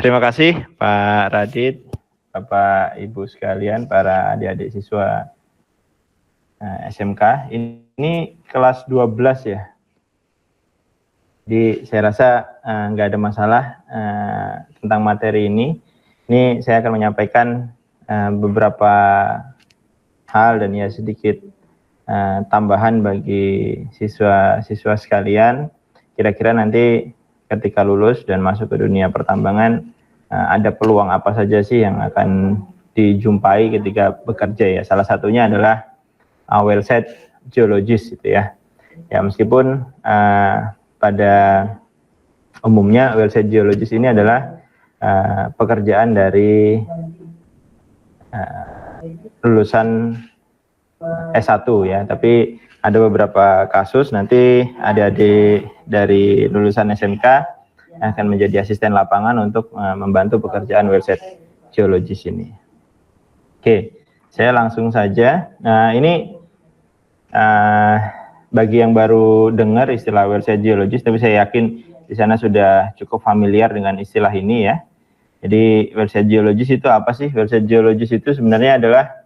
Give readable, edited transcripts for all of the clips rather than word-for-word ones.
Terima kasih Pak Radit, Bapak Ibu sekalian, para adik-adik siswa SMK. Ini kelas 12 ya. Jadi saya rasa nggak ada masalah tentang materi ini. Ini saya akan menyampaikan beberapa hal dan ya sedikit tambahan bagi siswa-siswa sekalian. Kira-kira nanti ketika lulus dan masuk ke dunia pertambangan, ada peluang apa saja sih yang akan dijumpai ketika bekerja ya. Salah satunya adalah wellsite geologist itu ya. Ya meskipun pada umumnya wellsite geologist ini adalah pekerjaan dari lulusan S1 ya, tapi ada beberapa kasus nanti adik-adik dari lulusan SMK akan menjadi asisten lapangan untuk membantu pekerjaan wellsite geologist ini. Oke, saya langsung saja. Nah ini bagi yang baru dengar istilah wellsite geologist, tapi saya yakin di sana sudah cukup familiar dengan istilah ini ya. Jadi wellsite geologist itu apa sih? Wellsite geologist itu sebenarnya adalah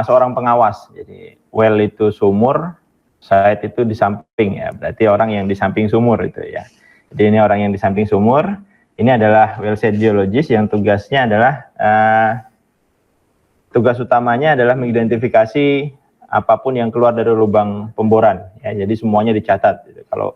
seorang pengawas. Jadi well itu sumur, site itu di samping ya. Berarti orang yang di samping sumur itu ya. Jadi ini orang yang di samping sumur. Ini adalah wellsite geologist yang tugasnya adalah tugas utamanya adalah mengidentifikasi apapun yang keluar dari lubang pemboran ya. Jadi semuanya dicatat gitu. Kalau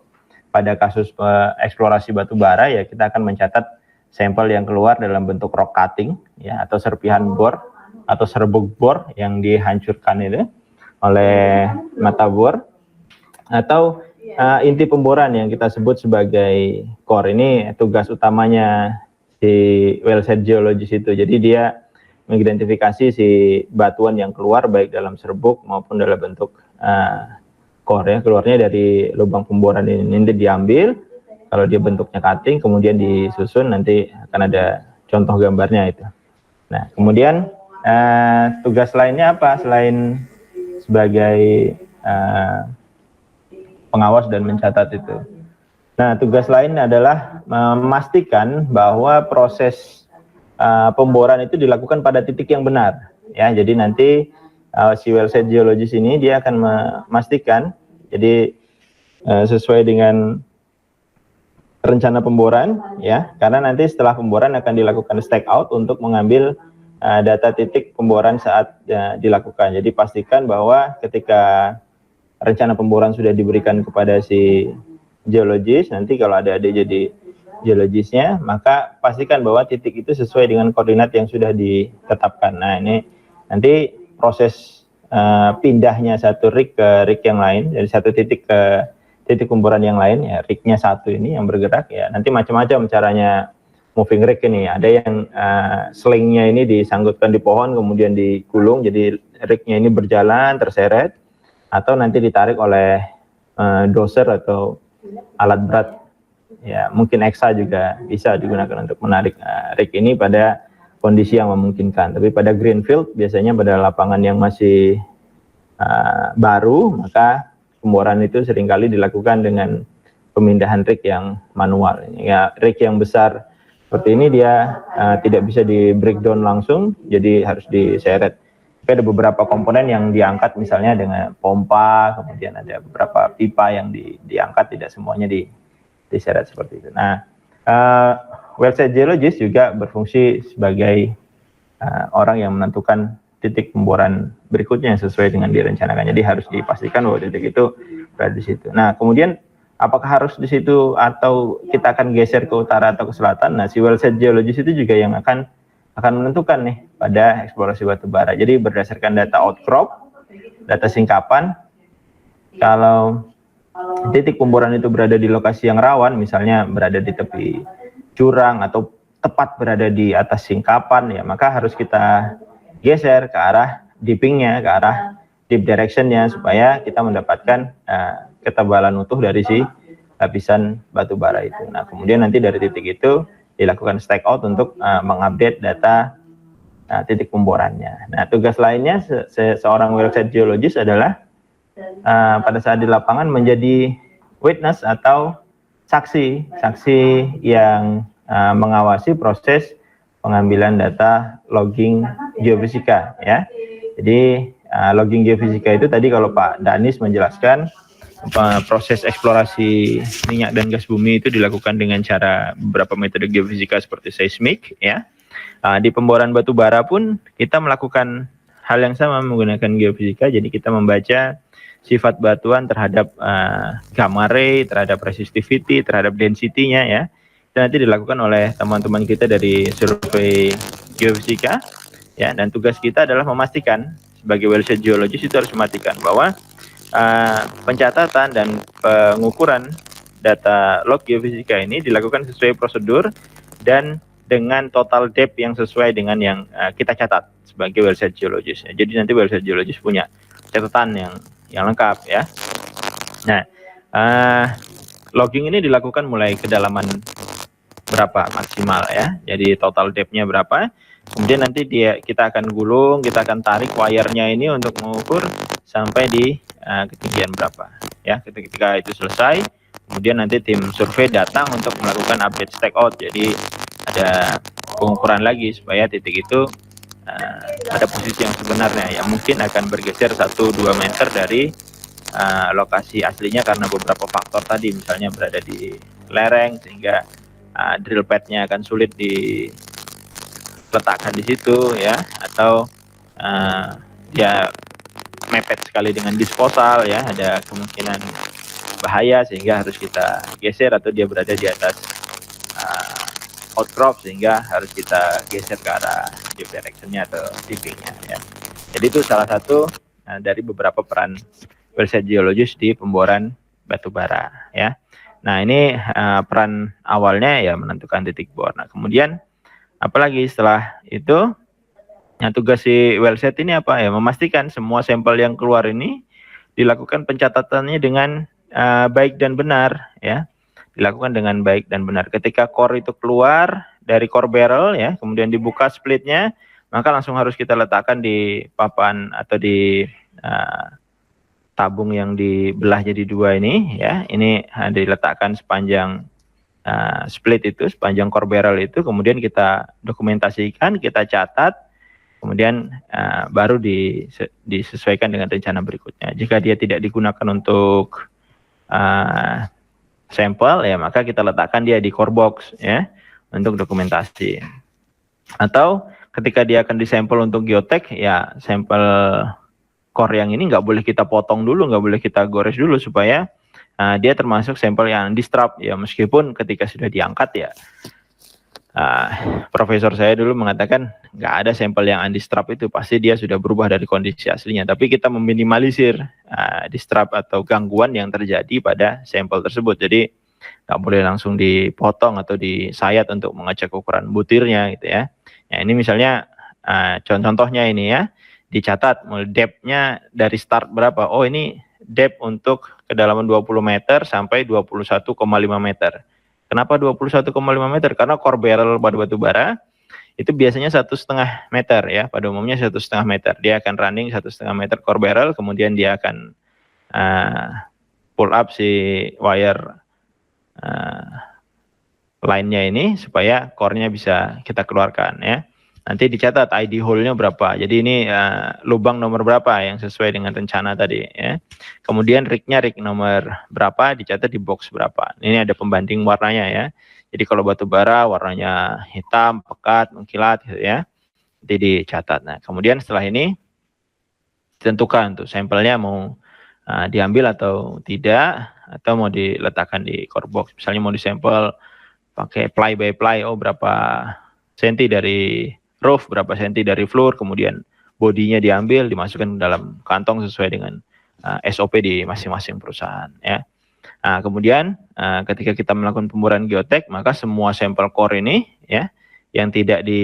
pada kasus eksplorasi batu bara ya kita akan mencatat sampel yang keluar dalam bentuk rock cutting ya, atau serpihan bor atau serbuk bor yang dihancurkan itu oleh mata bor, atau inti pemboran yang kita sebut sebagai core. Ini tugas utamanya si wellsite geologist itu. Jadi dia mengidentifikasi si batuan yang keluar baik dalam serbuk maupun dalam bentuk core ya, keluarnya dari lubang pemboran ini. Nanti diambil, kalau dia bentuknya cutting kemudian disusun, nanti akan ada contoh gambarnya itu. Nah kemudian tugas lainnya apa selain sebagai pengawas dan mencatat itu? Nah tugas lain adalah memastikan bahwa proses pemboran itu dilakukan pada titik yang benar ya. Jadi nanti si wellsite geologist ini dia akan memastikan jadi sesuai dengan rencana pemboran ya, karena nanti setelah pemboran akan dilakukan stake out untuk mengambil data titik pemboran saat dilakukan. Jadi pastikan bahwa ketika rencana pemboran sudah diberikan kepada si geologis, nanti kalau ada jadi geologisnya, maka pastikan bahwa titik itu sesuai dengan koordinat yang sudah ditetapkan. Nah ini nanti proses pindahnya satu rig ke rig yang lain, dari satu titik ke titik pemboran yang lain ya, rignya satu ini yang bergerak ya, nanti macam-macam caranya moving rig ini. Ada yang slingnya ini disanggutkan di pohon kemudian digulung, jadi rignya ini berjalan terseret, atau nanti ditarik oleh doser atau alat berat ya, mungkin EXA juga bisa digunakan untuk menarik rig ini pada kondisi yang memungkinkan. Tapi pada greenfield biasanya pada lapangan yang masih baru, maka pemboran itu seringkali dilakukan dengan pemindahan rig yang manual ya. Rig yang besar seperti ini dia tidak bisa di breakdown langsung, jadi harus diseret. Tapi ada beberapa komponen yang diangkat, misalnya dengan pompa, kemudian ada beberapa pipa yang diangkat, tidak semuanya diseret seperti itu. Nah, wellsite geologist juga berfungsi sebagai orang yang menentukan titik pemboran berikutnya yang sesuai dengan direncanakan. Jadi harus dipastikan bahwa titik itu berada di situ. Nah, kemudian apakah harus di situ atau kita akan geser ke utara atau ke selatan? Nah, si wellsite geologist itu juga yang akan menentukan nih pada eksplorasi batu bara. Jadi berdasarkan data outcrop, data singkapan, kalau titik pemboran itu berada di lokasi yang rawan, misalnya berada di tepi jurang atau tepat berada di atas singkapan ya, maka harus kita geser ke arah dippingnya, ke arah deep directionnya, supaya kita mendapatkan ketebalan utuh dari si lapisan batu bara itu. Nah kemudian nanti dari titik itu dilakukan stake out untuk mengupdate data titik pemborannya. Nah tugas lainnya seorang wellsite geologist adalah pada saat di lapangan menjadi witness atau saksi yang mengawasi proses pengambilan data logging geofisika ya. Jadi logging geofisika itu tadi kalau Pak Danis menjelaskan proses eksplorasi minyak dan gas bumi itu dilakukan dengan cara beberapa metode geofisika seperti seismik ya. Di pemboran batu bara pun kita melakukan hal yang sama menggunakan geofisika. Jadi kita membaca sifat batuan terhadap gamma ray, terhadap resistivity, terhadap density-nya ya. Itu nanti dilakukan oleh teman-teman kita dari survei geofisika ya, dan tugas kita adalah memastikan sebagai wellsite geologis itu harus memastikan bahwa pencatatan dan pengukuran data log geofisika ini dilakukan sesuai prosedur dan dengan total depth yang sesuai dengan yang kita catat sebagai wellsite geologis. Jadi nanti wellsite geologis punya catatan yang lengkap ya. Nah, logging ini dilakukan mulai kedalaman berapa maksimal ya. Jadi total depth-nya berapa. Kemudian nanti kita akan gulung, kita akan tarik wire-nya ini untuk mengukur sampai di ketinggian berapa ya. Ketika itu selesai, kemudian nanti tim survei datang untuk melakukan update stakeout. Jadi ada pengukuran lagi supaya titik itu ada posisi yang sebenarnya yang mungkin akan bergeser 1-2 meter dari lokasi aslinya karena beberapa faktor tadi, misalnya berada di lereng sehingga drill pad-nya akan sulit diletakkan di situ ya, atau dia mepet sekali dengan disposal ya, ada kemungkinan bahaya sehingga harus kita geser, atau dia berada di atas outcrop sehingga harus kita geser ke arah deep direction-nya atau tipping-nya ya. Jadi itu salah satu dari beberapa peran wellsite geologis di pemboran batu bara ya. Nah, ini peran awalnya ya menentukan titik bor. Nah, kemudian apalagi setelah itu, nah tugas si wellsite ini apa ya? Memastikan semua sampel yang keluar ini dilakukan pencatatannya dengan baik dan benar ya. Dilakukan dengan baik dan benar. Ketika core itu keluar dari core barrel ya, kemudian dibuka splitnya, maka langsung harus kita letakkan di papan atau di tabung yang dibelah jadi dua ini ya. Ini diletakkan sepanjang split itu, sepanjang core barrel itu, kemudian kita dokumentasikan, kita catat, kemudian baru disesuaikan dengan rencana berikutnya. Jika dia tidak digunakan untuk sampel ya, maka kita letakkan dia di core box ya untuk dokumentasi. Atau ketika dia akan disampel untuk geotek ya, sampel core yang ini nggak boleh kita potong dulu, nggak boleh kita gores dulu supaya dia termasuk sampel yang undisturbed ya, meskipun ketika sudah diangkat ya, profesor saya dulu mengatakan nggak ada sampel yang undisturbed itu, pasti dia sudah berubah dari kondisi aslinya. Tapi kita meminimalisir disturb atau gangguan yang terjadi pada sampel tersebut. Jadi nggak boleh langsung dipotong atau disayat untuk mengecek ukuran butirnya gitu ya. Ya ini misalnya contohnya ini ya, dicatat depth-nya dari start berapa. Oh ini depth untuk kedalaman 20 meter sampai 21,5 meter. Kenapa 21,5 meter? Karena core barrel pada batu bara itu biasanya 1,5 meter ya, pada umumnya 1,5 meter. Dia akan running 1,5 meter core barrel, kemudian dia akan pull up si wire line-nya ini supaya core-nya bisa kita keluarkan ya. Nanti dicatat ID hole-nya berapa. Jadi ini lubang nomor berapa yang sesuai dengan rencana tadi ya. Kemudian rig-nya rig nomor berapa, dicatat di box berapa. Ini ada pembanding warnanya ya. Jadi kalau batu bara warnanya hitam, pekat, mengkilat gitu ya. Nanti dicatat. Nah, kemudian setelah ini ditentukan tuh sampelnya mau diambil atau tidak, atau mau diletakkan di core box. Misalnya mau disampel pakai ply by ply, oh berapa senti dari roof, berapa senti dari floor, kemudian bodinya diambil, dimasukkan ke dalam kantong sesuai dengan SOP di masing-masing perusahaan ya. Nah, kemudian ketika kita melakukan pemboran geotek, maka semua sampel core ini ya yang tidak di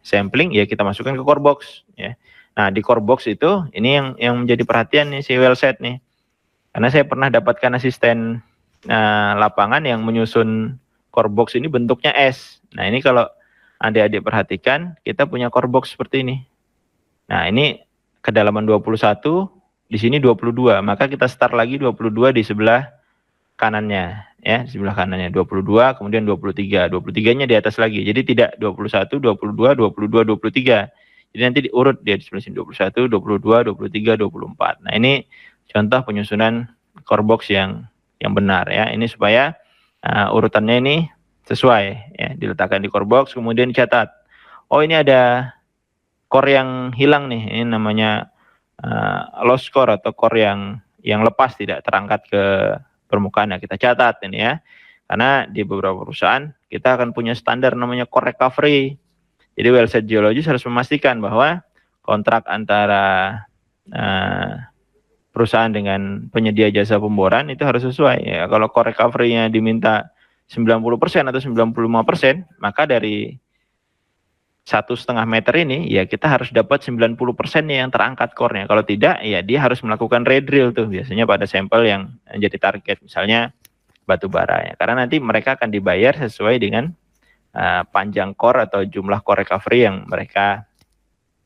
sampling ya kita masukkan ke core box ya. Nah, di core box itu ini yang menjadi perhatian nih si wellsite nih. Karena saya pernah dapatkan asisten lapangan yang menyusun core box ini bentuknya S. Nah, ini kalau adik-adik perhatikan, kita punya core box seperti ini. Nah, ini kedalaman 21, di sini 22. Maka kita start lagi 22 di sebelah kanannya ya, di sebelah kanannya 22, kemudian 23. 23-nya di atas lagi. Jadi tidak 21, 22, 22, 23. Jadi nanti diurut dia di sebelah sini 21, 22, 23, 24. Nah, ini contoh penyusunan core box yang benar ya. Ini supaya urutannya ini sesuai ya, diletakkan di core box kemudian dicatat. Oh, ini ada core yang hilang nih. Ini namanya lost core atau core yang lepas tidak terangkat ke permukaan. Nah, kita catat ini ya. Karena di beberapa perusahaan kita akan punya standar namanya core recovery. Jadi well site geologist harus memastikan bahwa kontrak antara perusahaan dengan penyedia jasa pemboran itu harus sesuai ya. Kalau core recovery-nya diminta 90% atau 95%, maka dari 1,5 meter ini ya kita harus dapat 90% yang terangkat core-nya. Kalau tidak ya dia harus melakukan redrill tuh biasanya pada sampel yang jadi target, misalnya batu bara ya. Karena nanti mereka akan dibayar sesuai dengan panjang core atau jumlah core recovery yang mereka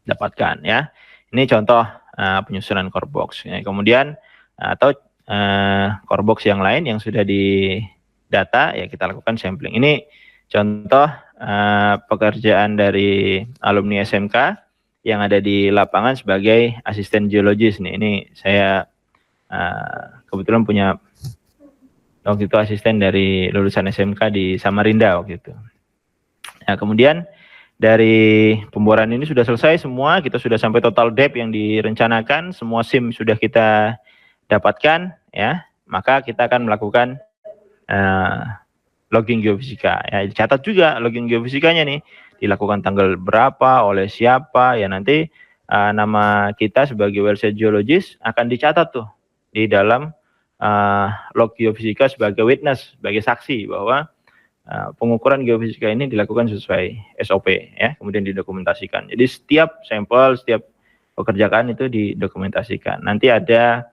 dapatkan ya. Ini contoh penyusunan core box ya. Kemudian atau core box yang lain yang sudah di data ya kita lakukan sampling. Ini contoh pekerjaan dari alumni SMK yang ada di lapangan sebagai asisten geologis nih. Ini saya kebetulan punya waktu itu asisten dari lulusan SMK di Samarinda waktu itu. Nah, kemudian dari pemboran ini sudah selesai semua, kita sudah sampai total depth yang direncanakan, semua SIM sudah kita dapatkan ya, maka kita akan melakukan logging geofisika ya. Dicatat juga logging geofisikanya nih, dilakukan tanggal berapa, oleh siapa ya, nanti nama kita sebagai well site geologist akan dicatat tuh di dalam log geofisika sebagai witness, sebagai saksi bahwa pengukuran geofisika ini dilakukan sesuai SOP ya, kemudian didokumentasikan. Jadi setiap sampel, setiap pekerjaan itu didokumentasikan. Nanti ada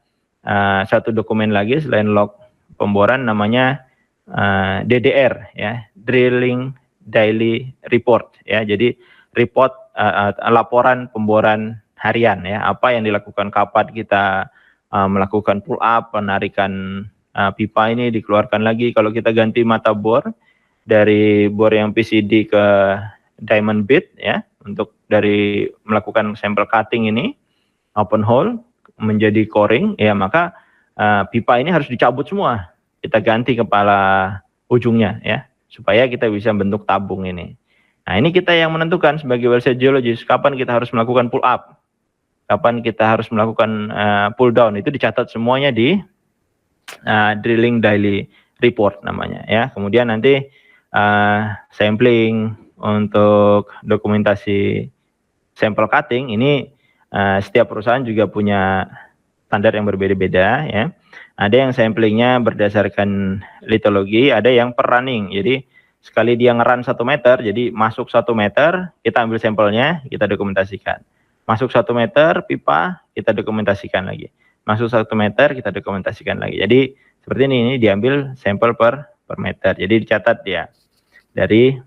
satu dokumen lagi selain log pemboran namanya DDR ya, Drilling Daily Report ya. Jadi report laporan pemboran harian ya, apa yang dilakukan, kapan kita melakukan pull up, penarikan pipa ini dikeluarkan lagi, kalau kita ganti mata bor dari bor yang PCD ke diamond bit ya, untuk dari melakukan sampel cutting ini open hole menjadi coring ya, maka pipa ini harus dicabut semua, kita ganti kepala ujungnya ya, supaya kita bisa bentuk tabung ini. Nah, ini kita yang menentukan sebagai well site geologist kapan kita harus melakukan pull up, kapan kita harus melakukan pull down, itu dicatat semuanya di Drilling Daily Report namanya ya. Kemudian nanti sampling untuk dokumentasi sampel cutting ini setiap perusahaan juga punya standar yang berbeda-beda ya. Ada yang samplingnya berdasarkan litologi, ada yang per running. Jadi sekali dia ngeran 1 meter, jadi masuk 1 meter, kita ambil sampelnya, kita dokumentasikan. Masuk 1 meter pipa, kita dokumentasikan lagi. Masuk 1 meter, kita dokumentasikan lagi. Jadi seperti ini diambil sampel per meter. Jadi dicatat ya dari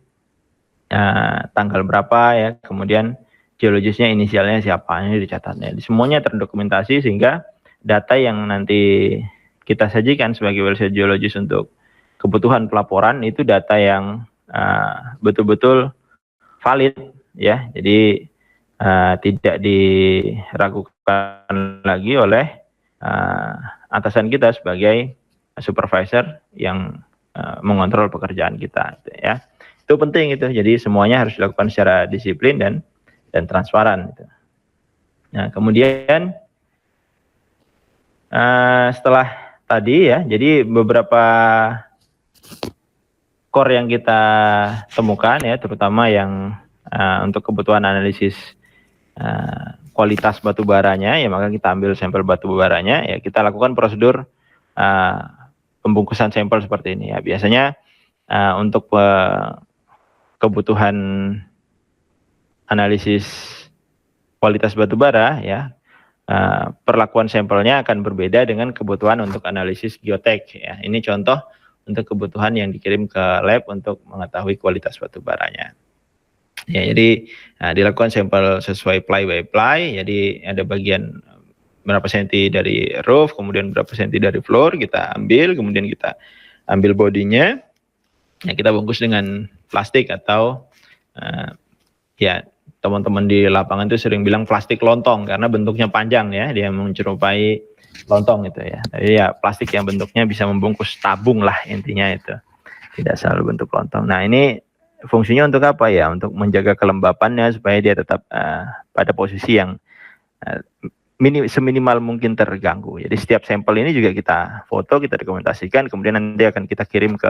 tanggal berapa ya, kemudian geologisnya inisialnya siapa, ini dicatatnya. Semuanya terdokumentasi sehingga data yang nanti kita sajikan sebagai well site geologist untuk kebutuhan pelaporan itu data yang betul-betul valid ya. Jadi tidak diragukan lagi oleh atasan kita sebagai supervisor yang mengontrol pekerjaan kita ya. Itu penting itu. Jadi semuanya harus dilakukan secara disiplin dan transparan gitu. Nah, kemudian setelah tadi ya, jadi beberapa core yang kita temukan ya, terutama yang untuk kebutuhan analisis kualitas batu baranya ya, maka kita ambil sampel batu baranya ya, kita lakukan prosedur pembungkusan sampel seperti ini ya. Biasanya untuk kebutuhan analisis kualitas batu bara ya, perlakuan sampelnya akan berbeda dengan kebutuhan untuk analisis geotek ya. Ini contoh untuk kebutuhan yang dikirim ke lab untuk mengetahui kualitas batu baranya. Ya, jadi dilakukan sampel sesuai ply by ply. Jadi ada bagian berapa senti dari roof, kemudian berapa senti dari floor, kita ambil, kemudian kita ambil bodinya, ya kita bungkus dengan plastik atau ya teman-teman di lapangan itu sering bilang plastik lontong karena bentuknya panjang ya, dia menyerupai lontong itu ya. Jadi ya plastik yang bentuknya bisa membungkus tabung lah intinya itu, tidak selalu bentuk lontong. Nah ini fungsinya untuk apa ya? Untuk menjaga kelembapannya supaya dia tetap pada posisi yang seminimal mungkin terganggu. Jadi setiap sampel ini juga kita foto, kita dokumentasikan, kemudian nanti akan kita kirim ke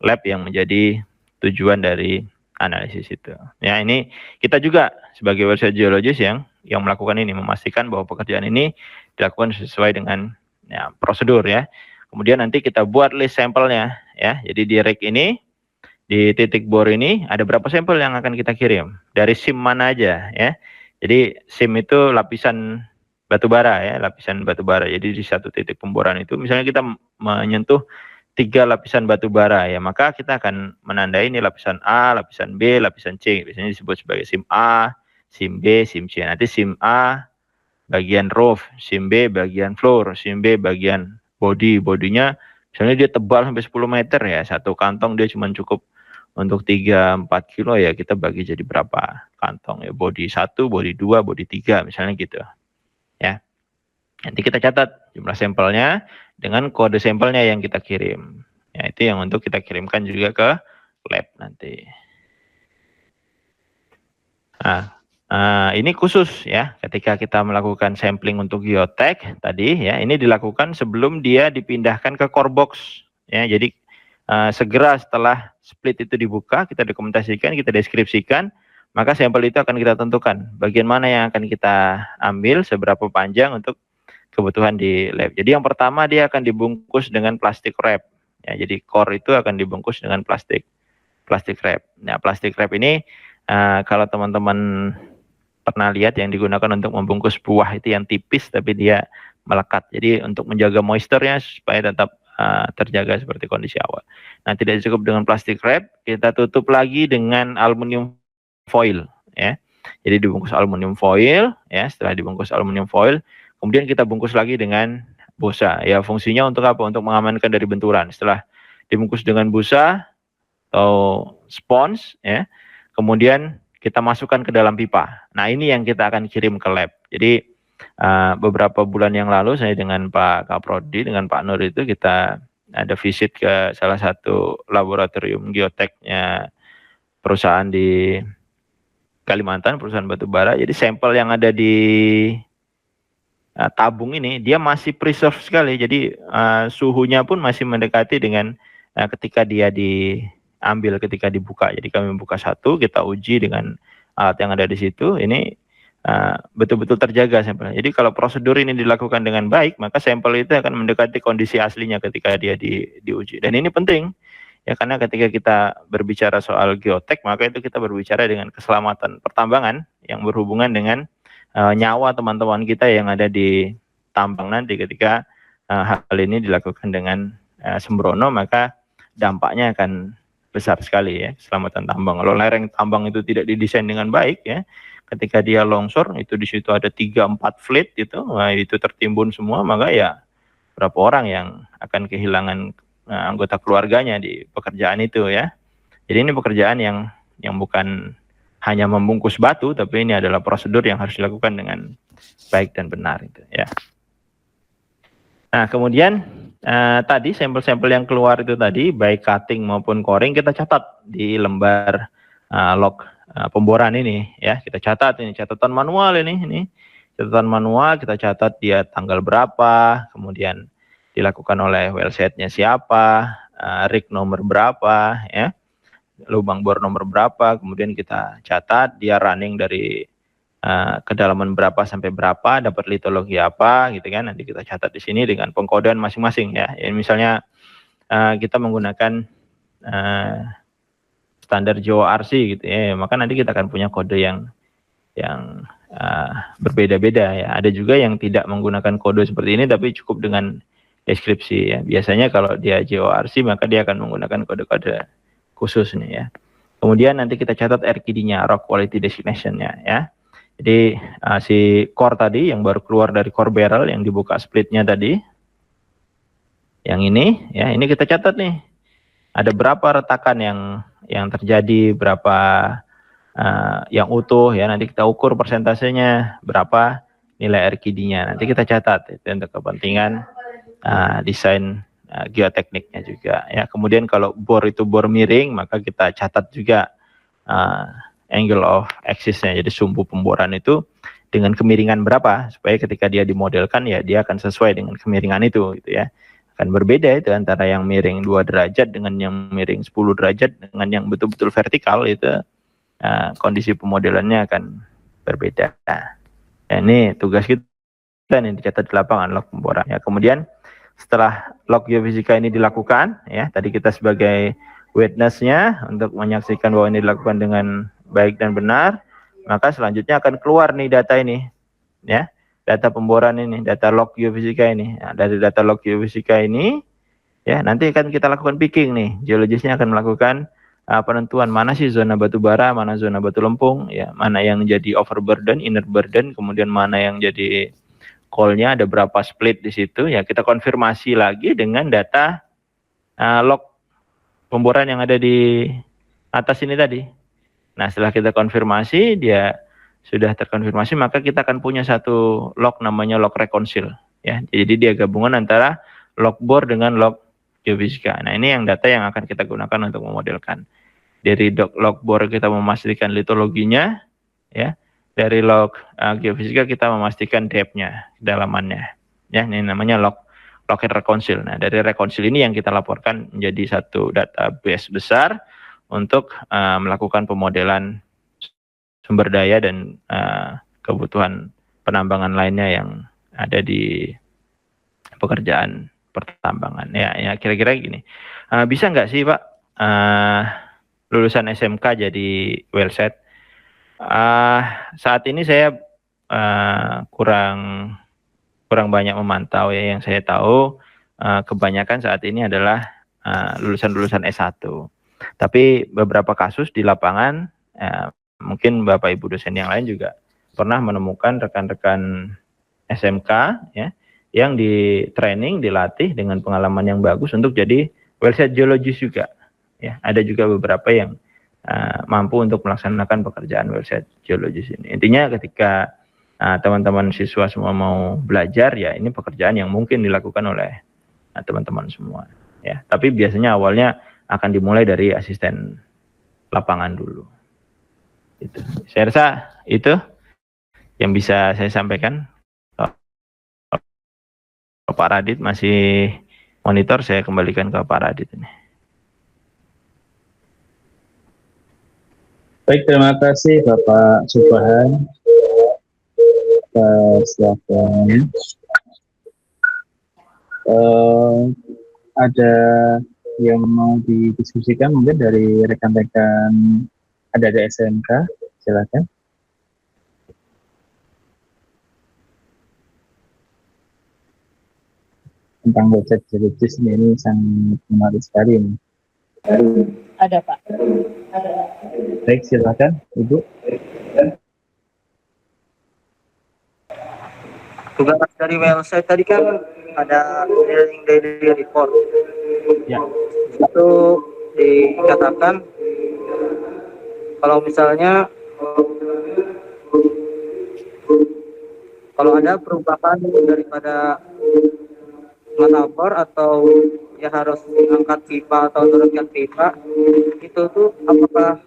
lab yang menjadi tujuan dari analisis itu. Ya ini kita juga sebagai website geologis yang melakukan ini, memastikan bahwa pekerjaan ini dilakukan sesuai dengan ya, prosedur ya. Kemudian nanti kita buat list sampelnya ya. Jadi di rig ini, di titik bor ini ada berapa sampel yang akan kita kirim, dari SIM mana aja ya. Jadi SIM itu lapisan batu bara ya, lapisan batu bara. Jadi di satu titik pemboran itu misalnya kita menyentuh 3 lapisan batu bara ya, maka kita akan menandai ini lapisan A, lapisan B, lapisan C. Biasanya disebut sebagai SIM A, SIM B, SIM C. Nanti SIM A bagian roof, SIM B bagian floor, SIM B bagian body. Bodinya misalnya dia tebal sampai 10 meter ya, satu kantong dia cuma cukup untuk 3-4 kilo ya, kita bagi jadi berapa kantong ya, body 1, body 2, body 3 misalnya gitu ya. Nanti kita catat jumlah sampelnya dengan kode sampelnya yang kita kirim. Ya, itu yang untuk kita kirimkan juga ke lab nanti. Nah, ini khusus ya, ketika kita melakukan sampling untuk geotek tadi ya, ini dilakukan sebelum dia dipindahkan ke core box ya. Jadi segera setelah split itu dibuka, kita dokumentasikan, kita deskripsikan, maka sampel itu akan kita tentukan bagian mana yang akan kita ambil, seberapa panjang untuk kebutuhan di lab. Jadi yang pertama dia akan dibungkus dengan plastik wrap. Ya, jadi core itu akan dibungkus dengan plastik wrap. Nah, plastik wrap ini kalau teman-teman pernah lihat yang digunakan untuk membungkus buah itu yang tipis tapi dia melekat. Jadi untuk menjaga moisture-nya supaya tetap terjaga seperti kondisi awal. Nah, tidak cukup dengan plastik wrap, kita tutup lagi dengan aluminium foil ya. Jadi dibungkus aluminium foil ya, setelah dibungkus aluminium foil kemudian kita bungkus lagi dengan busa. Ya, fungsinya untuk apa? Untuk mengamankan dari benturan. Setelah dibungkus dengan busa atau spons, ya, kemudian kita masukkan ke dalam pipa. Nah, ini yang kita akan kirim ke lab. Jadi beberapa bulan yang lalu saya dengan Pak Kaprodi, dengan Pak Nur itu kita ada visit ke salah satu laboratorium geoteknya perusahaan di Kalimantan, perusahaan batubara. Jadi sampel yang ada di tabung ini dia masih preserve sekali, jadi suhunya pun masih mendekati dengan ketika dia diambil, ketika dibuka. Jadi kami membuka satu, kita uji dengan alat yang ada di situ, ini betul-betul terjaga sampelnya. Jadi kalau prosedur ini dilakukan dengan baik, maka sampel itu akan mendekati kondisi aslinya ketika dia diuji. Dan ini penting ya, karena ketika kita berbicara soal geotek, maka itu kita berbicara dengan keselamatan pertambangan yang berhubungan dengan nyawa teman-teman kita yang ada di tambang nanti. Ketika hal ini dilakukan dengan sembrono, maka dampaknya akan besar sekali ya, keselamatan tambang. Kalau lereng tambang itu tidak didesain dengan baik ya, ketika dia longsor itu di situ ada 3-4 fleet itu, itu tertimbun semua, maka ya berapa orang yang akan kehilangan anggota keluarganya di pekerjaan itu ya. Jadi ini pekerjaan yang bukan hanya membungkus batu, tapi ini adalah prosedur yang harus dilakukan dengan baik dan benar itu ya. Nah, kemudian tadi sampel-sampel yang keluar itu tadi, baik cutting maupun coring, kita catat di lembar log pemboran ini ya. Kita catat, ini catatan manual ini catatan manual, kita catat dia tanggal berapa, kemudian dilakukan oleh well site-nya siapa, rig nomor berapa ya, lubang bor nomor berapa, kemudian kita catat dia running dari kedalaman berapa sampai berapa, dapat litologi apa gitu kan, nanti kita catat di sini dengan pengkodean masing-masing ya. Misalnya kita menggunakan standar JORC gitu ya, maka nanti kita akan punya kode yang berbeda-beda ya. Ada juga yang tidak menggunakan kode seperti ini tapi cukup dengan deskripsi ya. Biasanya kalau dia JORC maka dia akan menggunakan kode-kode khusus nih ya. Kemudian nanti kita catat RQD-nya, Rock Quality Designation-nya ya. Jadi si core tadi yang baru keluar dari core barrel yang dibuka splitnya tadi, yang ini, ya ini kita catat nih, ada berapa retakan yang terjadi, berapa yang utuh ya, nanti kita ukur persentasenya berapa nilai RKD-nya, nanti kita catat itu untuk kepentingan desain geotekniknya juga ya. Kemudian kalau bor itu bor miring, maka kita catat juga angle of axis-nya, jadi sumbu pemboran itu dengan kemiringan berapa, supaya ketika dia dimodelkan ya dia akan sesuai dengan kemiringan itu gitu ya. Akan berbeda itu antara yang miring 2 derajat dengan yang miring 10 derajat dengan yang betul-betul vertikal itu. Kondisi pemodelannya akan berbeda. Nah, ini tugas kita nih, dicatat di lapangan log pemboran. Ya, kemudian setelah log geofisika ini dilakukan, ya tadi kita sebagai witness-nya untuk menyaksikan bahwa ini dilakukan dengan baik dan benar, maka selanjutnya akan keluar nih data ini, ya data pemboran ini, data log geofisika ini. Nah, dari data log geofisika ini, ya nanti akan kita lakukan picking nih, geologisnya akan melakukan penentuan mana sih zona batu bara, mana zona batu lempung, ya mana yang jadi overburden, inner burden, kemudian mana yang jadi coal-nya, ada berapa split di situ, ya kita konfirmasi lagi dengan data log pemboran yang ada di atas ini tadi. Nah setelah kita konfirmasi, dia sudah terkonfirmasi, maka kita akan punya satu log namanya log reconcile, ya. Jadi dia gabungan antara log bor dengan log geofisika. Nah ini yang data yang akan kita gunakan untuk memodelkan. Dari log bor kita memastikan litologinya, ya. Dari log geofisika kita memastikan depth-nya, kedalamannya. Ya, ini namanya log and reconcile. Nah, dari reconcile ini yang kita laporkan menjadi satu database besar untuk melakukan pemodelan sumber daya dan kebutuhan penambangan lainnya yang ada di pekerjaan pertambangan. Ya kira-kira gini. Bisa nggak sih Pak lulusan SMK jadi well set? Saat ini saya kurang banyak memantau ya. Yang saya tahu kebanyakan saat ini adalah lulusan-lulusan S1. Tapi beberapa kasus di lapangan, mungkin Bapak Ibu dosen yang lain juga pernah menemukan rekan-rekan SMK ya, yang di training, dilatih dengan pengalaman yang bagus untuk jadi well set geologis juga. Ya, ada juga beberapa yang mampu untuk melaksanakan pekerjaan well set geologis ini. Intinya ketika teman-teman siswa semua mau belajar, ya ini pekerjaan yang mungkin dilakukan oleh teman-teman semua. Ya, tapi biasanya awalnya akan dimulai dari asisten lapangan dulu. Itu. Saya rasa itu yang bisa saya sampaikan. Pak Radit masih monitor, saya kembalikan ke Pak Radit ini. Baik, terima kasih Bapak Subhan atas laporannya. Ada yang mau didiskusikan mungkin dari rekan-rekan ada SMK, silakan. Tentang website geologis ini sangat menarik sekali ini. Ada Pak. Baik, silakan Ibu. Tugas dari website tadi kan ada drilling daily report. Ya. Itu dikatakan kalau misalnya kalau ada perubahan daripada matabor atau ya harus mengangkat pipa atau turunkan pipa, itu tuh apakah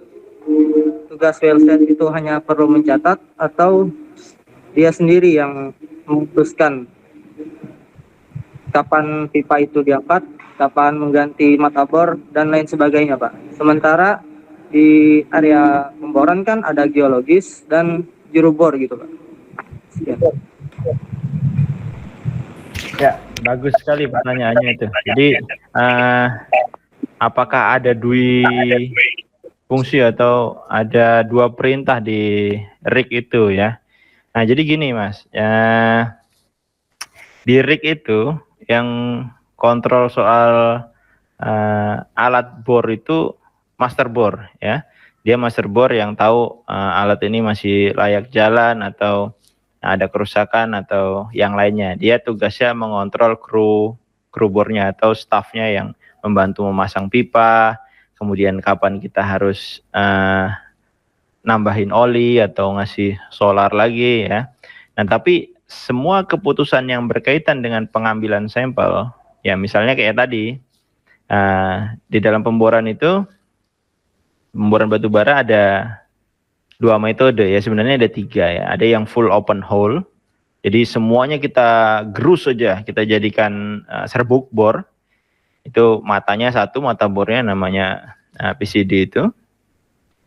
tugas website itu hanya perlu mencatat atau dia sendiri yang memutuskan kapan pipa itu diangkat, kapan mengganti matabor dan lain sebagainya Pak. Sementara di area pemboran kan ada geologis dan juru bor gitu Pak. Sekian. Ya, bagus sekali pertanyaannya itu. Jadi apakah ada dua fungsi atau ada dua perintah di rig itu ya? Nah, jadi gini Mas, di rig itu yang kontrol soal alat bor itu master bor ya. dia master bore yang tahu alat ini masih layak jalan atau ada kerusakan atau yang lainnya. Dia tugasnya mengontrol kru bornya atau staffnya yang membantu memasang pipa, kemudian kapan kita harus nambahin oli atau ngasih solar lagi ya. Nah, tapi semua keputusan yang berkaitan dengan pengambilan sampel, ya misalnya kayak tadi, di dalam pemboran itu, pemboran batu bara ada 2 metode ya, sebenarnya ada 3 ya. Ada yang full open hole, jadi semuanya kita gerus saja, kita jadikan serbuk bor. Itu matanya satu, mata bornya namanya PCD itu.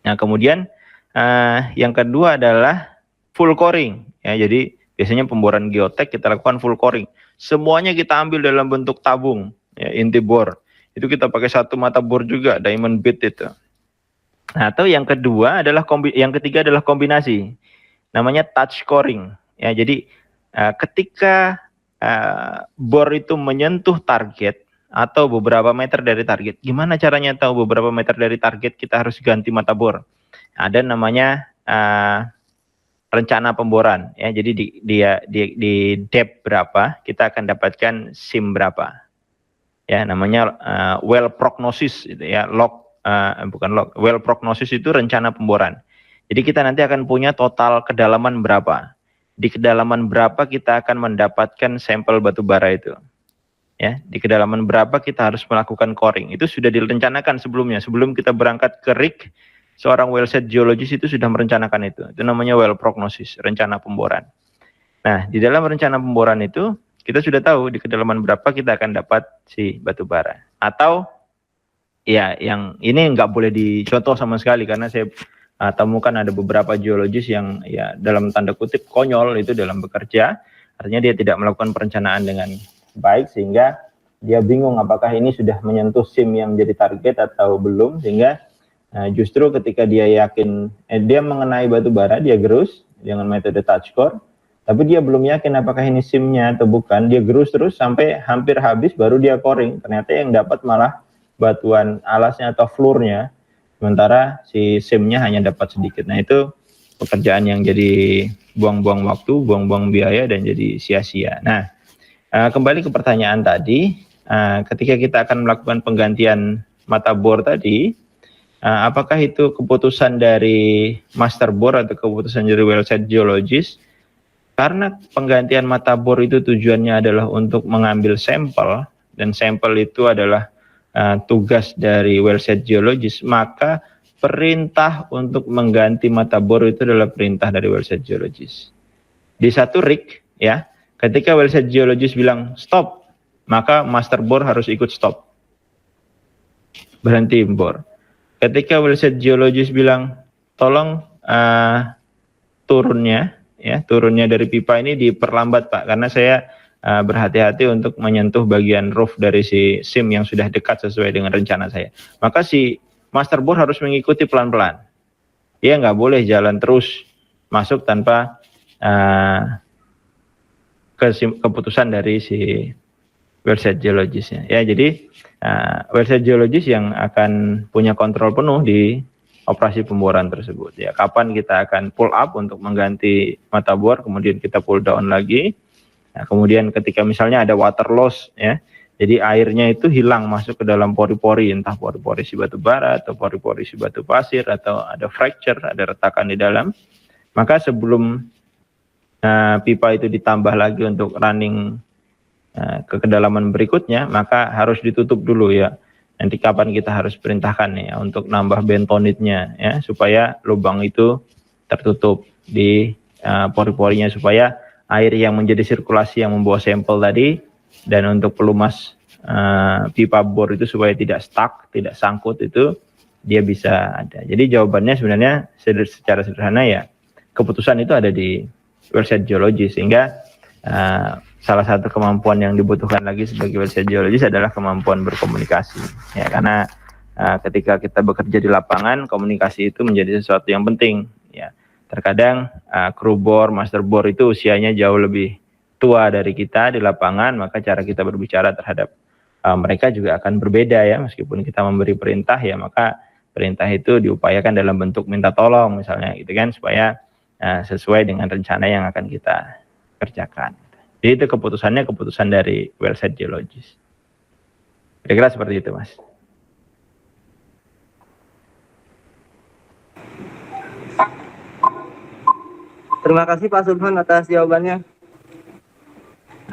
Nah, kemudian yang kedua adalah full coring ya. Jadi biasanya pemboran geotek kita lakukan full coring. Semuanya kita ambil dalam bentuk tabung ya, inti bor. Itu kita pakai satu mata bor juga, diamond bit itu. Nah, atau yang kedua adalah yang ketiga adalah kombinasi. Namanya touch coring ya. Jadi ketika bor itu menyentuh target atau beberapa meter dari target, gimana caranya tahu beberapa meter dari target kita harus ganti mata bor? Ada namanya rencana pemboran ya. Jadi di depth berapa kita akan dapatkan sim berapa ya, namanya well prognosis itu ya. Well prognosis itu rencana pemboran. Jadi kita nanti akan punya total kedalaman berapa, di kedalaman berapa kita akan mendapatkan sampel batu bara itu ya, di kedalaman berapa kita harus melakukan coring. Itu sudah direncanakan sebelumnya, sebelum kita berangkat ke rig. Seorang well set geologis itu sudah merencanakan itu. Itu namanya well prognosis, rencana pemboran. Nah, di dalam rencana pemboran itu, kita sudah tahu di kedalaman berapa kita akan dapat si batu bara. Atau, ya yang ini nggak boleh dicontoh sama sekali, karena saya temukan ada beberapa geologis yang ya dalam tanda kutip konyol itu dalam bekerja. Artinya dia tidak melakukan perencanaan dengan baik, sehingga dia bingung apakah ini sudah menyentuh sim yang jadi target atau belum, sehingga justru ketika dia yakin dia mengenai batu bara, dia gerus dengan metode touch core, tapi dia belum yakin apakah ini simnya atau bukan, dia gerus terus sampai hampir habis baru dia coring. Ternyata yang dapat malah batuan alasnya atau floornya, sementara si simnya hanya dapat sedikit. Nah, itu pekerjaan yang jadi buang-buang waktu, buang-buang biaya, dan jadi sia-sia. Nah, kembali ke pertanyaan tadi, ketika kita akan melakukan penggantian mata bor tadi, apakah itu keputusan dari master bor atau keputusan dari well set geologis? Karena penggantian mata bor itu tujuannya adalah untuk mengambil sampel, dan sampel itu adalah tugas dari well set geologis, maka perintah untuk mengganti mata bor itu adalah perintah dari well set geologis. Di satu rig ya, ketika well set geologis bilang stop, maka master bor harus ikut stop, berhenti bor. Ketika well set geologis bilang tolong turunnya dari pipa ini diperlambat Pak, karena saya berhati-hati untuk menyentuh bagian roof dari si sim yang sudah dekat sesuai dengan rencana saya, maka si master bor harus mengikuti pelan-pelan. Dia nggak boleh jalan terus masuk tanpa keputusan dari si well set geologisnya ya. Jadi well set geologis yang akan punya kontrol penuh di operasi pemboran tersebut ya. Kapan kita akan pull up untuk mengganti mata bor, kemudian kita pull down lagi. Nah, kemudian ketika misalnya ada water loss ya, jadi airnya itu hilang masuk ke dalam pori-pori, entah pori-pori si batu bara atau pori-pori si batu pasir, atau ada fracture, ada retakan di dalam, maka sebelum pipa itu ditambah lagi untuk running ke kedalaman berikutnya, maka harus ditutup dulu ya. Nanti kapan kita harus perintahkan ya untuk nambah bentonitnya ya, supaya lubang itu tertutup di pori-porinya, supaya air yang menjadi sirkulasi yang membawa sampel tadi, dan untuk pelumas pipa bor itu supaya tidak stuck, tidak sangkut, itu dia bisa ada. Jadi jawabannya sebenarnya secara sederhana ya, keputusan itu ada di well set geologis, sehingga salah satu kemampuan yang dibutuhkan lagi sebagai well set geologis adalah kemampuan berkomunikasi ya, karena ketika kita bekerja di lapangan, komunikasi itu menjadi sesuatu yang penting ya. Terkadang kru bor, master bor itu usianya jauh lebih tua dari kita di lapangan, maka cara kita berbicara terhadap mereka juga akan berbeda ya. Meskipun kita memberi perintah ya, maka perintah itu diupayakan dalam bentuk minta tolong misalnya gitu kan, supaya sesuai dengan rencana yang akan kita kerjakan. Jadi itu keputusannya keputusan dari well site geologis. Kira-kira seperti itu, Mas. Terima kasih Pak Subhan atas jawabannya.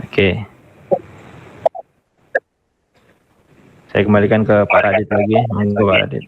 Oke. Saya kembalikan ke Pak Radit lagi. Monggo Pak Radit.